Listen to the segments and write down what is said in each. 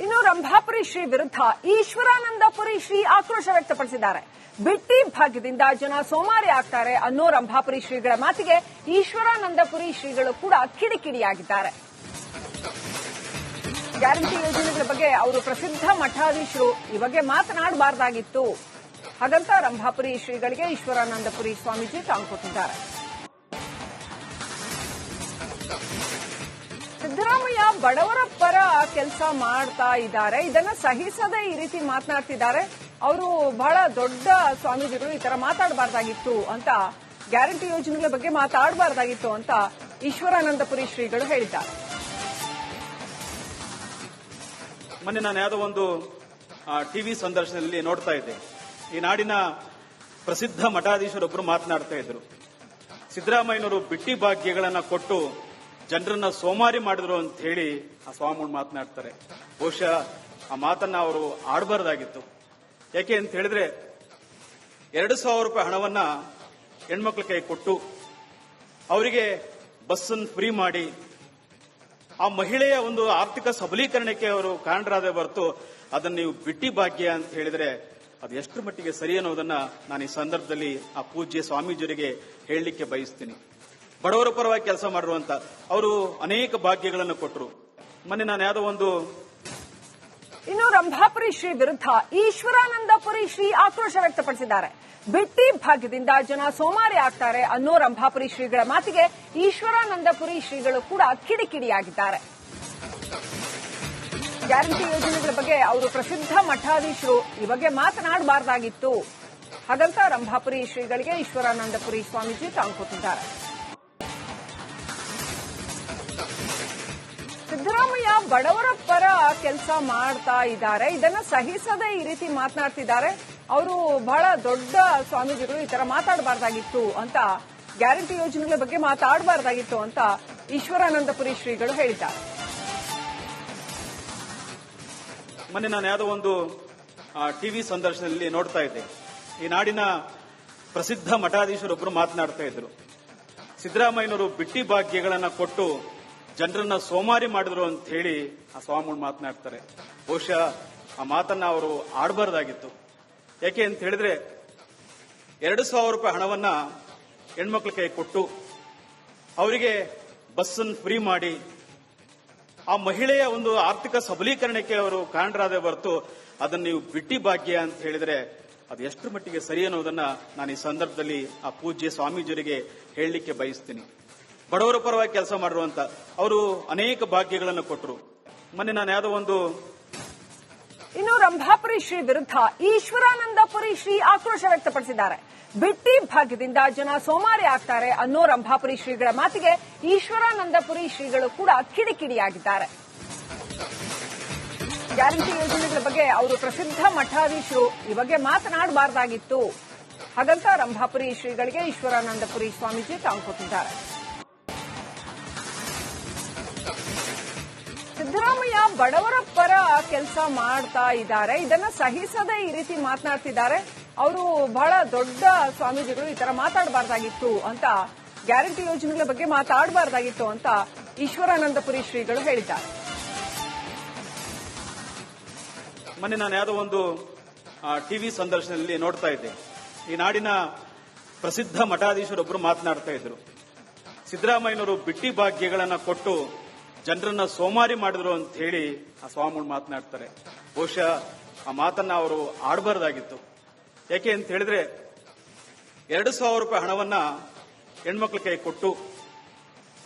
ಇನ್ನು ರಂಭಾಪುರಿ ಶ್ರೀ ವಿರುದ್ಧ ಈಶ್ವರಾನಂದಪುರಿ ಶ್ರೀ ಆಕ್ರೋಶ ವ್ಯಕ್ತಪಡಿಸಿದ್ದಾರೆ. ಬಿಟ್ಟಿ ಭಾಗ್ಯದಿಂದ ಜನ ಸೋಮಾರಿ ಆಗ್ತಾರೆ ಅನ್ನೋ ರಂಭಾಪುರಿ ಶ್ರೀಗಳ ಮಾತಿಗೆ ಈಶ್ವರಾನಂದಪುರಿ ಶ್ರೀಗಳು ಕೂಡ ಕಿಡಿಕಿಡಿಯಾಗಿದ್ದಾರೆ. ಗ್ಯಾರಂಟಿ ಯೋಜನೆಗಳ ಬಗ್ಗೆ ಅವರು ಪ್ರಸಿದ್ಧ ಮಠಾಧೀಶರು ಈ ಬಗ್ಗೆ ಮಾತನಾಡಬಾರದಾಗಿತ್ತು ಹಾಗಂತ ರಂಭಾಪುರಿ ಶ್ರೀಗಳಿಗೆ ಈಶ್ವರಾನಂದಪುರಿ ಸ್ವಾಮೀಜಿ ಟಾಂಗ್ ಕೊಟ್ಟಿದ್ದಾರೆ. ಸಿದ್ದರಾಮಯ್ಯ ಬಡವರ ಪರ ಕೆಲಸ ಮಾಡ್ತಾ ಇದ್ದಾರೆ, ಇದನ್ನ ಸಹಿಸದೆ ಈ ರೀತಿ ಮಾತನಾಡ್ತಿದ್ದಾರೆ. ಅವರು ಬಹಳ ದೊಡ್ಡ ಸ್ವಾಮೀಜಿಗಳು ಈ ತರ ಮಾತಾಡಬಾರ್ದಾಗಿತ್ತು ಅಂತ, ಗ್ಯಾರಂಟಿ ಯೋಜನೆಗಳ ಬಗ್ಗೆ ಮಾತಾಡಬಾರ್ದಾಗಿತ್ತು ಅಂತ ಈಶ್ವರಾನಂದಪುರಿ ಶ್ರೀಗಳು ಹೇಳಿದ್ದಾರೆ. ಮೊನ್ನೆ ನಾನು ಯಾವುದೋ ಒಂದು ಟಿವಿ ಸಂದರ್ಶನದಲ್ಲಿ ನೋಡ್ತಾ ಇದ್ದೆ. ಈ ನಾಡಿನ ಪ್ರಸಿದ್ಧ ಮಠಾಧೀಶರೊಬ್ಬರು ಮಾತನಾಡ್ತಾ ಇದ್ರು. ಸಿದ್ದರಾಮಯ್ಯನವರು ಬಿಟ್ಟಿ ಭಾಗ್ಯಗಳನ್ನ ಕೊಟ್ಟು ಜನರನ್ನ ಸೋಮಾರಿ ಮಾಡಿದ್ರು ಅಂತ ಹೇಳಿ ಆ ಸ್ವಾಮಿಗಳು ಮಾತನಾಡ್ತಾರೆ. ಬಹುಶಃ ಆ ಮಾತನ್ನ ಅವರು ಆಡಬಾರ್ದಾಗಿತ್ತು. ಯಾಕೆ ಅಂತ ಹೇಳಿದ್ರೆ 2,000 ರೂಪಾಯಿ ಹಣವನ್ನ ಹೆಣ್ಮಕ್ಳ ಕೈ ಕೊಟ್ಟು ಅವರಿಗೆ ಬಸ್ಸನ್ನು ಫ್ರೀ ಮಾಡಿ ಆ ಮಹಿಳೆಯ ಒಂದು ಆರ್ಥಿಕ ಸಬಲೀಕರಣಕ್ಕೆ ಅವರು ಕಾರಣರಾದ ಹೊರತು ಅದನ್ನು ನೀವು ಬಿಟ್ಟಿ ಭಾಗ್ಯ ಅಂತ ಹೇಳಿದ್ರೆ ಅದು ಎಷ್ಟರ ಮಟ್ಟಿಗೆ ಸರಿ ಅನ್ನೋದನ್ನ ನಾನು ಈ ಸಂದರ್ಭದಲ್ಲಿ ಆ ಪೂಜ್ಯ ಸ್ವಾಮೀಜಿಯವರಿಗೆ ಹೇಳಲಿಕ್ಕೆ ಬಯಸ್ತೀನಿ. ಬಡವರ ಪರವಾಗಿ ಕೆಲಸ ಮಾಡಿರುವಂತ ಅವರು ಅನೇಕ ಭಾಗ್ಯಗಳನ್ನು ಕೊಟ್ಟರು. ಮೊನ್ನೆ ನಾನು ಯಾವುದೋ ಒಂದು ಇನ್ನು ರಂಭಾಪುರಿ ಶ್ರೀ ವಿರುದ್ಧ ಈಶ್ವರಾನಂದಪುರಿ ಶ್ರೀ ಆಕ್ರೋಶ ವ್ಯಕ್ತಪಡಿಸಿದ್ದಾರೆ. ಬಿಟ್ಟಿ ಭಾಗ್ಯದಿಂದ ಜನ ಸೋಮಾರಿ ಆಗ್ತಾರೆ ಅನ್ನೋ ರಂಭಾಪುರಿ ಶ್ರೀಗಳ ಮಾತಿಗೆ ಈಶ್ವರಾನಂದಪುರಿ ಶ್ರೀಗಳು ಕೂಡ ಕಿಡಿಕಿಡಿಯಾಗಿದ್ದಾರೆ. ಗ್ಯಾರಂಟಿ ಯೋಜನೆಗಳ ಬಗ್ಗೆ ಅವರು ಪ್ರಸಿದ್ಧ ಮಠಾಧೀಶರು ಈ ಬಗ್ಗೆ ಮಾತನಾಡಬಾರದಾಗಿತ್ತು ಹಾಗಂತ ರಂಭಾಪುರಿ ಶ್ರೀಗಳಿಗೆ ಈಶ್ವರಾನಂದಪುರಿ ಸ್ವಾಮೀಜಿ ಟಾಂಗ್ ಕೊಟ್ಟಿದ್ದಾರೆ. ಸಿದ್ದರಾಮಯ್ಯ ಬಡವರ ಪರ ಕೆಲಸ ಮಾಡ್ತಾ ಇದ್ದಾರೆ, ಇದನ್ನ ಸಹಿಸದೆ ಈ ರೀತಿ ಮಾತನಾಡ್ತಿದ್ದಾರೆ. ಅವರು ಬಹಳ ದೊಡ್ಡ ಸ್ವಾಮೀಜಿಗಳು ಈ ತರ ಮಾತಾಡಬಾರ್ದಾಗಿತ್ತು ಅಂತ, ಗ್ಯಾರಂಟಿ ಯೋಜನೆಗಳ ಬಗ್ಗೆ ಮಾತಾಡಬಾರ್ದಾಗಿತ್ತು ಅಂತ ಈಶ್ವರಾನಂದಪುರಿ ಶ್ರೀಗಳು ಹೇಳಿದ್ದಾರೆ. ಮೊನ್ನೆ ನಾನು ಯಾವುದೋ ಒಂದು ಟಿವಿ ಸಂದರ್ಶನದಲ್ಲಿ ನೋಡ್ತಾ ಇದ್ದೆ. ಈ ನಾಡಿನ ಪ್ರಸಿದ್ಧ ಮಠಾಧೀಶರೊಬ್ಬರು ಮಾತನಾಡ್ತಾ ಇದ್ರು. ಸಿದ್ದರಾಮಯ್ಯನವರು ಬಿಟ್ಟಿ ಭಾಗ್ಯಗಳನ್ನ ಕೊಟ್ಟು ಜನರನ್ನ ಸೋಮಾರಿ ಮಾಡಿದ್ರು ಅಂತ ಹೇಳಿ ಆ ಸ್ವಾಮಿಗಳು ಮಾತನಾಡ್ತಾರೆ. ಬಹುಶಃ ಆ ಮಾತನ್ನ ಅವರು ಆಡಬಾರ್ದಾಗಿತ್ತು. ಯಾಕೆ ಅಂತ ಹೇಳಿದ್ರೆ 2,000 ರೂಪಾಯಿ ಹಣವನ್ನ ಹೆಣ್ಮಕ್ಳ ಕೈ ಕೊಟ್ಟು ಅವರಿಗೆ ಬಸ್ಸನ್ನು ಫ್ರೀ ಮಾಡಿ ಆ ಮಹಿಳೆಯ ಒಂದು ಆರ್ಥಿಕ ಸಬಲೀಕರಣಕ್ಕೆ ಅವರು ಕಾರಣರಾದ ಹೊರತು ಅದನ್ನು ನೀವು ಬಿಟ್ಟಿ ಭಾಗ್ಯ ಅಂತ ಹೇಳಿದ್ರೆ ಅದು ಎಷ್ಟರ ಮಟ್ಟಿಗೆ ಸರಿ ಅನ್ನೋದನ್ನ ನಾನು ಈ ಸಂದರ್ಭದಲ್ಲಿ ಆ ಪೂಜ್ಯ ಸ್ವಾಮೀಜಿಯವರಿಗೆ ಹೇಳಲಿಕ್ಕೆ ಬಯಸ್ತೀನಿ. ಬಡವರ ಪರವಾಗಿ ಕೆಲಸ ಮಾಡಿರುವಂತ ಅವರು ಅನೇಕ ಭಾಗ್ಯಗಳನ್ನು ಕೊಟ್ಟರು. ಮೊನ್ನೆ ನಾನು ಯಾವುದೋ ಒಂದು ಇನ್ನು ರಂಭಾಪುರಿ ಶ್ರೀ ವಿರುದ್ಧ ಈಶ್ವರಾನಂದಪುರಿ ಶ್ರೀ ಆಕ್ರೋಶ ವ್ಯಕ್ತಪಡಿಸಿದ್ದಾರೆ. ಬಿಟ್ಟಿ ಭಾಗ್ಯದಿಂದ ಜನ ಸೋಮಾರಿ ಆಗ್ತಾರೆ ಅನ್ನೋ ರಂಭಾಪುರಿ ಶ್ರೀಗಳ ಮಾತಿಗೆ ಈಶ್ವರಾನಂದಪುರಿ ಶ್ರೀಗಳು ಕೂಡ ಕಿಡಿಕಿಡಿಯಾಗಿದ್ದಾರೆ. ಗ್ಯಾರಂಟಿ ಯೋಜನೆಗಳ ಬಗ್ಗೆ ಅವರು ಪ್ರಸಿದ್ಧ ಮಠಾಧೀಶರು ಈ ಬಗ್ಗೆ ಮಾತನಾಡಬಾರದಾಗಿತ್ತು ಹಾಗಂತ ರಂಭಾಪುರಿ ಶ್ರೀಗಳಿಗೆ ಈಶ್ವರಾನಂದಪುರಿ ಸ್ವಾಮೀಜಿ ಟಾಂಗ್ ಕೊಟ್ಟಿದ್ದಾರೆ. ಸಿದ್ದರಾಮಯ್ಯ ಬಡವರ ಪರ ಕೆಲಸ ಮಾಡ್ತಾ ಇದ್ದಾರೆ, ಇದನ್ನ ಸಹಿಸದೆ ಈ ರೀತಿ ಮಾತನಾಡ್ತಿದ್ದಾರೆ. ಅವರು ಬಹಳ ದೊಡ್ಡ ಸ್ವಾಮೀಜಿಗಳು ಈ ತರ ಮಾತಾಡಬಾರ್ದಾಗಿತ್ತು ಅಂತ, ಗ್ಯಾರಂಟಿ ಯೋಜನೆಗಳ ಬಗ್ಗೆ ಮಾತಾಡಬಾರ್ದಾಗಿತ್ತು ಅಂತ ಈಶ್ವರಾನಂದಪುರಿ ಶ್ರೀಗಳು ಹೇಳಿದ್ದಾರೆ. ಮೊನ್ನೆ ನಾನು ಯಾವುದೋ ಒಂದು ಟಿವಿ ಸಂದರ್ಶನದಲ್ಲಿ ನೋಡ್ತಾ ಇದ್ದೆ. ಈ ನಾಡಿನ ಪ್ರಸಿದ್ಧ ಮಠಾಧೀಶರೊಬ್ಬರು ಮಾತನಾಡ್ತಾ ಇದ್ರು. ಸಿದ್ದರಾಮಯ್ಯನವರು ಬಿಟ್ಟಿ ಭಾಗ್ಯಗಳನ್ನ ಕೊಟ್ಟು ಜನರನ್ನ ಸೋಮಾರಿ ಮಾಡಿದ್ರು ಅಂತ ಹೇಳಿ ಆ ಸ್ವಾಮಿಗಳು ಮಾತನಾಡ್ತಾರೆ. ಬಹುಶಃ ಆ ಮಾತನ್ನ ಅವರು ಆಡಬಾರ್ದಾಗಿತ್ತು. ಯಾಕೆ ಅಂತ ಹೇಳಿದ್ರೆ 2,000 ರೂಪಾಯಿ ಹಣವನ್ನ ಹೆಣ್ಮಕ್ಳ ಕೈ ಕೊಟ್ಟು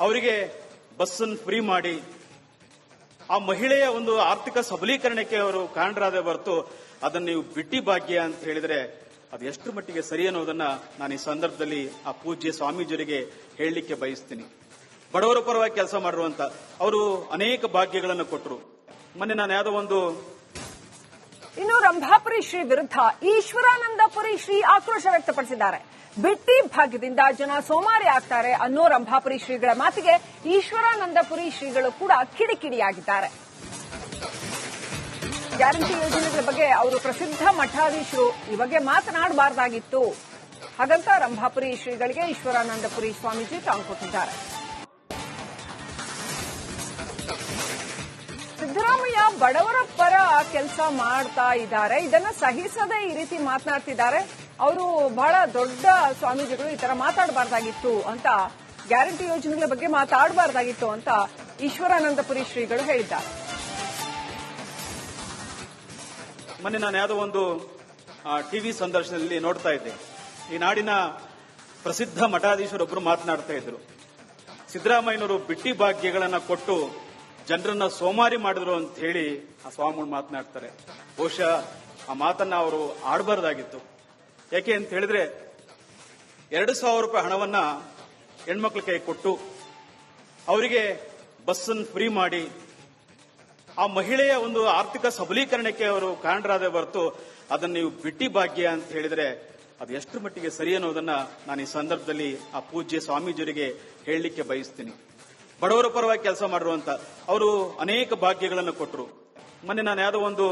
ಅವರಿಗೆ ಬಸ್ಸನ್ನು ಫ್ರೀ ಮಾಡಿ ಆ ಮಹಿಳೆಯ ಒಂದು ಆರ್ಥಿಕ ಸಬಲೀಕರಣಕ್ಕೆ ಅವರು ಕಾರಣರಾದ ಹೊರತು ಅದನ್ನು ನೀವು ಬಿಟ್ಟಿ ಭಾಗ್ಯ ಅಂತ ಹೇಳಿದ್ರೆ ಅದು ಎಷ್ಟರ ಮಟ್ಟಿಗೆ ಸರಿ ಅನ್ನೋದನ್ನ ನಾನು ಈ ಸಂದರ್ಭದಲ್ಲಿ ಆ ಪೂಜ್ಯ ಸ್ವಾಮೀಜಿಯವರಿಗೆ ಹೇಳಲಿಕ್ಕೆ ಬಯಸ್ತೀನಿ. ಬಡವರ ಪರವಾಗಿ ಕೆಲಸ ಮಾಡಿರುವಂತ ಅವರು ಅನೇಕ ಭಾಗ್ಯಗಳನ್ನು ಕೊಟ್ಟರು. ಮೊನ್ನೆ ನಾನು ಯಾವುದೋ ಒಂದು ಇನ್ನು ರಂಭಾಪುರಿ ಶ್ರೀ ವಿರುದ್ಧ ಈಶ್ವರಾನಂದಪುರಿ ಶ್ರೀ ಆಕ್ರೋಶ ವ್ಯಕ್ತಪಡಿಸಿದ್ದಾರೆ. ಬಿಟ್ಟಿ ಭಾಗ್ಯದಿಂದ ಜನ ಸೋಮಾರಿ ಆಗ್ತಾರೆ ಅನ್ನೋ ರಂಭಾಪುರಿ ಶ್ರೀಗಳ ಮಾತಿಗೆ ಈಶ್ವರಾನಂದಪುರಿ ಶ್ರೀಗಳು ಕೂಡ ಕಿಡಿಕಿಡಿಯಾಗಿದ್ದಾರೆ. ಗ್ಯಾರಂಟಿ ಯೋಜನೆಗಳ ಬಗ್ಗೆ ಅವರು ಪ್ರಸಿದ್ಧ ಮಠಾಧೀಶರು ಈ ಬಗ್ಗೆ ಮಾತನಾಡಬಾರದಾಗಿತ್ತು ಹಾಗಂತ ರಂಭಾಪುರಿ ಶ್ರೀಗಳಿಗೆ ಈಶ್ವರಾನಂದಪುರಿ ಸ್ವಾಮೀಜಿ ಟಾಂಗ್ ಕೊಟ್ಟಿದ್ದಾರೆ. ಸಿದ್ದರಾಮಯ್ಯ ಸಿದ್ದರಾಮಯ್ಯ ಬಡವರ ಪರ ಕೆಲಸ ಮಾಡ್ತಾ ಇದ್ದಾರೆ, ಇದನ್ನ ಸಹಿಸದೆ ಈ ರೀತಿ ಮಾತನಾಡ್ತಿದ್ದಾರೆ. ಅವರು ಬಹಳ ದೊಡ್ಡ ಸ್ವಾಮೀಜಿಗಳು, ಈ ತರ ಮಾತಾಡಬಾರ್ದಾಗಿತ್ತು ಅಂತ, ಗ್ಯಾರಂಟಿ ಯೋಜನೆಗಳ ಬಗ್ಗೆ ಮಾತಾಡಬಾರ್ದಾಗಿತ್ತು ಅಂತ ಈಶ್ವರಾನಂದಪುರಿ ಶ್ರೀಗಳು ಹೇಳಿದ್ದಾರೆ. ಮೊನ್ನೆ ನಾನು ಯಾವುದೋ ಒಂದು ಟಿವಿ ಸಂದರ್ಶನದಲ್ಲಿ ನೋಡ್ತಾ ಇದ್ದೆ. ಈ ನಾಡಿನ ಪ್ರಸಿದ್ಧ ಮಠಾಧೀಶರೊಬ್ಬರು ಮಾತನಾಡ್ತಾ ಇದ್ರು. ಸಿದ್ದರಾಮಯ್ಯನವರು ಬಿಟ್ಟಿ ಭಾಗ್ಯಗಳನ್ನ ಕೊಟ್ಟು ಜನರನ್ನ ಸೋಮಾರಿ ಮಾಡಿದ್ರು ಅಂತ ಹೇಳಿ ಆ ಸ್ವಾಮಿಗಳು ಮಾತನಾಡ್ತಾರೆ. ಬಹುಶಃ ಆ ಮಾತನ್ನ ಅವರು ಆಡಬಾರ್ದಾಗಿತ್ತು. ಯಾಕೆ ಅಂತ ಹೇಳಿದ್ರೆ 2,000 ರೂಪಾಯಿ ಹಣವನ್ನ ಹೆಣ್ಮಕ್ಳ ಕೈ ಕೊಟ್ಟು ಅವರಿಗೆ ಬಸ್ಸನ್ನು ಫ್ರೀ ಮಾಡಿ ಆ ಮಹಿಳೆಯ ಒಂದು ಆರ್ಥಿಕ ಸಬಲೀಕರಣಕ್ಕೆ ಅವರು ಕಾರಣರಾದ ಹೊರತು ಅದನ್ನು ನೀವು ಬಿಟ್ಟಿ ಭಾಗ್ಯ ಅಂತ ಹೇಳಿದ್ರೆ ಅದು ಎಷ್ಟು ಮಟ್ಟಿಗೆ ಸರಿ ಅನ್ನೋದನ್ನ ನಾನು ಈ ಸಂದರ್ಭದಲ್ಲಿ ಆ ಪೂಜ್ಯ ಸ್ವಾಮೀಜಿಯವರಿಗೆ ಹೇಳಲಿಕ್ಕೆ ಬಯಸ್ತೀನಿ. ಬಡವರ ಪರವಾಗಿ ಕೆಲಸ ಮಾಡಿರುವಂತ ಅವರು ಅನೇಕ ಭಾಗ್ಯಗಳನ್ನು ಕೊಟ್ಟರು. ಮೊನ್ನೆ ನಾನು ಯಾವುದೋ ಒಂದು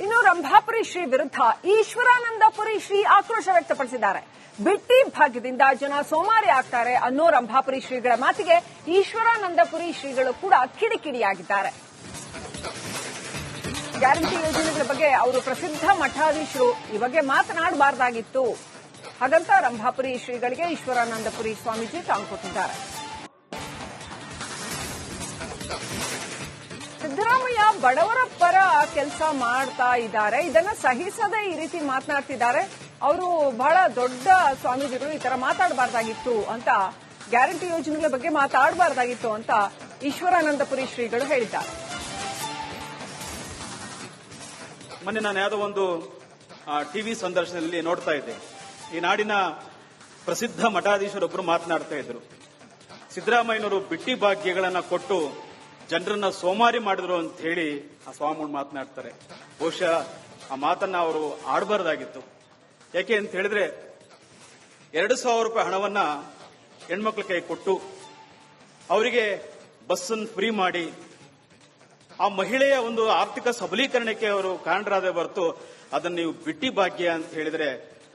ಇನ್ನು ರಂಭಾಪುರಿ ಶ್ರೀ ವಿರುದ್ಧ ಈಶ್ವರಾನಂದಪುರಿ ಶ್ರೀ ಆಕ್ರೋಶ ವ್ಯಕ್ತಪಡಿಸಿದ್ದಾರೆ. ಬಿಟ್ಟಿ ಭಾಗ್ಯದಿಂದ ಜನ ಸೋಮಾರಿ ಆಗ್ತಾರೆ ಅನ್ನೋ ರಂಭಾಪುರಿ ಶ್ರೀಗಳ ಮಾತಿಗೆ ಈಶ್ವರಾನಂದಪುರಿ ಶ್ರೀಗಳು ಕೂಡ ಕಿಡಿಕಿಡಿಯಾಗಿದ್ದಾರೆ. ಗ್ಯಾರಂಟಿ ಯೋಜನೆಗಳ ಬಗ್ಗೆ ಅವರು ಪ್ರಸಿದ್ಧ ಮಠಾಧೀಶರು, ಈ ಬಗ್ಗೆ ಮಾತನಾಡಬಾರ್ದಾಗಿತ್ತು, ಹಾಗಂತ ರಂಭಾಪುರಿ ಶ್ರೀಗಳಿಗೆ ಈಶ್ವರಾನಂದಪುರಿ ಸ್ವಾಮೀಜಿ ಟಾಂಗ್ ಕೊಟ್ಟಿದ್ದಾರೆ. ಸಿದ್ದರಾಮಯ್ಯ ಬಡವರ ಪರ ಕೆಲಸ ಮಾಡ್ತಾ ಇದ್ದಾರೆ, ಇದನ್ನ ಸಹಿಸದೆ ಈ ರೀತಿ ಮಾತನಾಡ್ತಿದ್ದಾರೆ. ಅವರು ಬಹಳ ದೊಡ್ಡ ಸ್ವಾಮೀಜಿಗಳು, ಈ ತರ ಮಾತಾಡಬಾರ್ದಾಗಿತ್ತು ಅಂತ, ಗ್ಯಾರಂಟಿ ಯೋಜನೆಗಳ ಬಗ್ಗೆ ಮಾತಾಡಬಾರ್ದಾಗಿತ್ತು ಅಂತ ಈಶ್ವರಾನಂದಪುರಿ ಶ್ರೀಗಳು ಹೇಳಿದ್ದಾರೆ. ಮೊನ್ನೆ ನಾನು ಯಾವುದೋ ಒಂದು ಟಿವಿ ಸಂದರ್ಶನದಲ್ಲಿ ನೋಡ್ತಾ ಇದ್ದೆ. ಈ ನಾಡಿನ ಪ್ರಸಿದ್ಧ ಮಠಾಧೀಶರೊಬ್ಬರು ಮಾತನಾಡ್ತಾ ಇದ್ರು. ಸಿದ್ದರಾಮಯ್ಯನವರು ಬಿಟ್ಟಿ ಭಾಗ್ಯಗಳನ್ನ ಕೊಟ್ಟು ಜನರನ್ನ ಸೋಮಾರಿ ಮಾಡಿದ್ರು ಅಂತ ಹೇಳಿ ಆ ಸ್ವಾಮಿಗಳು ಮಾತನಾಡ್ತಾರೆ. ಬಹುಶಃ ಆ ಮಾತನ್ನ ಅವರು ಆಡಬಾರ್ದಾಗಿತ್ತು. ಯಾಕೆ ಅಂತ ಹೇಳಿದ್ರೆ 2,000 ರೂಪಾಯಿ ಹಣವನ್ನ ಹೆಣ್ಮಕ್ಳ ಕೈ ಕೊಟ್ಟು ಅವರಿಗೆ ಬಸ್ಸನ್ನು ಫ್ರೀ ಮಾಡಿ ಆ ಮಹಿಳೆಯ ಒಂದು ಆರ್ಥಿಕ ಸಬಲೀಕರಣಕ್ಕೆ ಅವರು ಕಾರಣರಾದ ಹೊರತು ಅದನ್ನು ನೀವು ಬಿಟ್ಟಿ ಭಾಗ್ಯ ಅಂತ ಹೇಳಿದ್ರೆ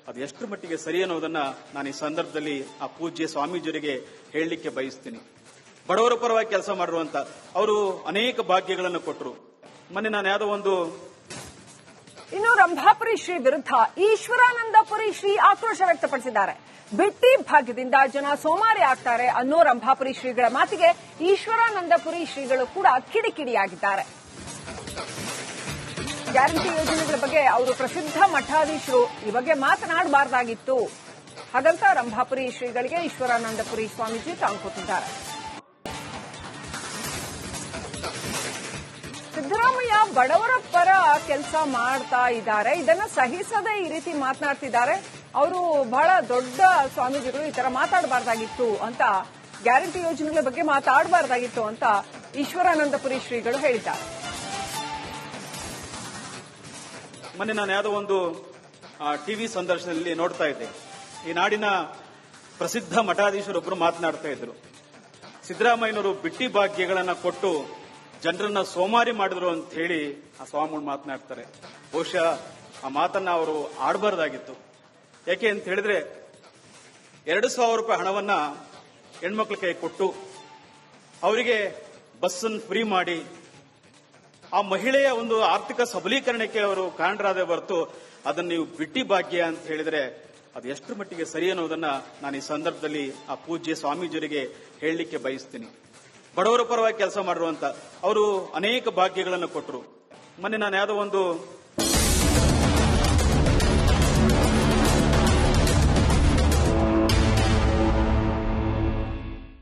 ಅದು ಎಷ್ಟು ಮಟ್ಟಿಗೆ ಸರಿ ಅನ್ನೋದನ್ನ ನಾನು ಈ ಸಂದರ್ಭದಲ್ಲಿ ಆ ಪೂಜ್ಯ ಸ್ವಾಮೀಜಿಯವರಿಗೆ ಹೇಳಲಿಕ್ಕೆ ಬಯಸ್ತೀನಿ. ಬಡವರ ಪರವಾಗಿ ಕೆಲಸ ಮಾಡಿರುವಂತ ಅವರು ಅನೇಕ ಭಾಗ್ಯಗಳನ್ನು ಕೊಟ್ಟರು. ಮೊನ್ನೆ ನಾನು ಯಾವುದೋ ಒಂದು ಇನ್ನು ರಂಭಾಪುರಿ ಶ್ರೀ ವಿರುದ್ಧ ಈಶ್ವರಾನಂದಪುರಿ ಶ್ರೀ ಆಕ್ರೋಶ ವ್ಯಕ್ತಪಡಿಸಿದ್ದಾರೆ. ಬಿಟ್ಟಿ ಭಾಗ್ಯದಿಂದ ಜನ ಸೋಮಾರಿ ಆಗ್ತಾರೆ ಅನ್ನೋ ರಂಭಾಪುರಿ ಶ್ರೀಗಳ ಮಾತಿಗೆ ಈಶ್ವರಾನಂದಪುರಿ ಶ್ರೀಗಳು ಕೂಡ ಕಿಡಿಕಿಡಿಯಾಗಿದ್ದಾರೆ. ಗ್ಯಾರಂಟಿ ಯೋಜನೆಗಳ ಬಗ್ಗೆ ಅವರು ಪ್ರಸಿದ್ಧ ಮಠಾಧೀಶರು, ಈ ಬಗ್ಗೆ ಮಾತನಾಡಬಾರ್ದಾಗಿತ್ತು, ಹಾಗಂತ ರಂಭಾಪುರಿ ಶ್ರೀಗಳಿಗೆ ಈಶ್ವರಾನಂದಪುರಿ ಸ್ವಾಮೀಜಿ ಟಾಂಗ್ ಕೊಟ್ಟಿದ್ದಾರೆ. ಸಿದ್ದರಾಮಯ್ಯ ಬಡವರ ಪರ ಕೆಲಸ ಮಾಡ್ತಾ ಇದ್ದಾರೆ, ಇದನ್ನ ಸಹಿಸದೆ ಈ ರೀತಿ ಮಾತನಾಡ್ತಿದ್ದಾರೆ. ಅವರು ಬಹಳ ದೊಡ್ಡ ಸ್ವಾಮೀಜಿಗಳು, ಈ ತರ ಮಾತಾಡಬಾರ್ದಾಗಿತ್ತು ಅಂತ, ಗ್ಯಾರಂಟಿ ಯೋಜನೆಗಳ ಬಗ್ಗೆ ಮಾತಾಡಬಾರ್ದಾಗಿತ್ತು ಅಂತ ಈಶ್ವರಾನಂದಪುರಿ ಶ್ರೀಗಳು ಹೇಳಿದ್ದಾರೆ. ಮೊನ್ನೆ ನಾನು ಯಾವುದೋ ಒಂದು ಟಿವಿ ಸಂದರ್ಶನದಲ್ಲಿ ನೋಡ್ತಾ ಇದ್ದೆ. ಈ ನಾಡಿನ ಪ್ರಸಿದ್ಧ ಮಠಾಧೀಶರೊಬ್ಬರು ಮಾತನಾಡ್ತಾ ಇದ್ರು. ಸಿದ್ದರಾಮಯ್ಯನವರು ಬಿಟ್ಟಿ ಭಾಗ್ಯಗಳನ್ನ ಕೊಟ್ಟು ಜನರನ್ನ ಸೋಮಾರಿ ಮಾಡಿದ್ರು ಅಂತ ಹೇಳಿ ಆ ಸ್ವಾಮಿಗಳು ಮಾತನಾಡ್ತಾರೆ. ಬಹುಶಃ ಆ ಮಾತನ್ನ ಅವರು ಆಡಬಾರ್ದಾಗಿತ್ತು. ಯಾಕೆ ಅಂತ ಹೇಳಿದ್ರೆ 2,000 ರೂಪಾಯಿ ಹಣವನ್ನ ಹೆಣ್ಮಕ್ಳ ಕೈ ಕೊಟ್ಟು ಅವರಿಗೆ ಬಸ್ಸನ್ನು ಫ್ರೀ ಮಾಡಿ ಆ ಮಹಿಳೆಯ ಒಂದು ಆರ್ಥಿಕ ಸಬಲೀಕರಣಕ್ಕೆ ಅವರು ಕಾರಣರಾದ ಹೊರತು ಅದನ್ನು ನೀವು ಬಿಟ್ಟಿ ಭಾಗ್ಯ ಅಂತ ಹೇಳಿದ್ರೆ ಅದು ಎಷ್ಟು ಮಟ್ಟಿಗೆ ಸರಿ ಅನ್ನೋದನ್ನ ನಾನು ಈ ಸಂದರ್ಭದಲ್ಲಿ ಆ ಪೂಜ್ಯ ಸ್ವಾಮೀಜಿಯವರಿಗೆ ಹೇಳಲಿಕ್ಕೆ ಬಯಸ್ತೀನಿ. ಬಡವರ ಪರವಾಗಿ ಕೆಲಸ ಮಾಡಿರುವಂತ ಅವರು ಅನೇಕ ಭಾಗ್ಯಗಳನ್ನು ಕೊಟ್ಟರು. ಮೊನ್ನೆ ನಾನು ಯಾವುದೋ ಒಂದು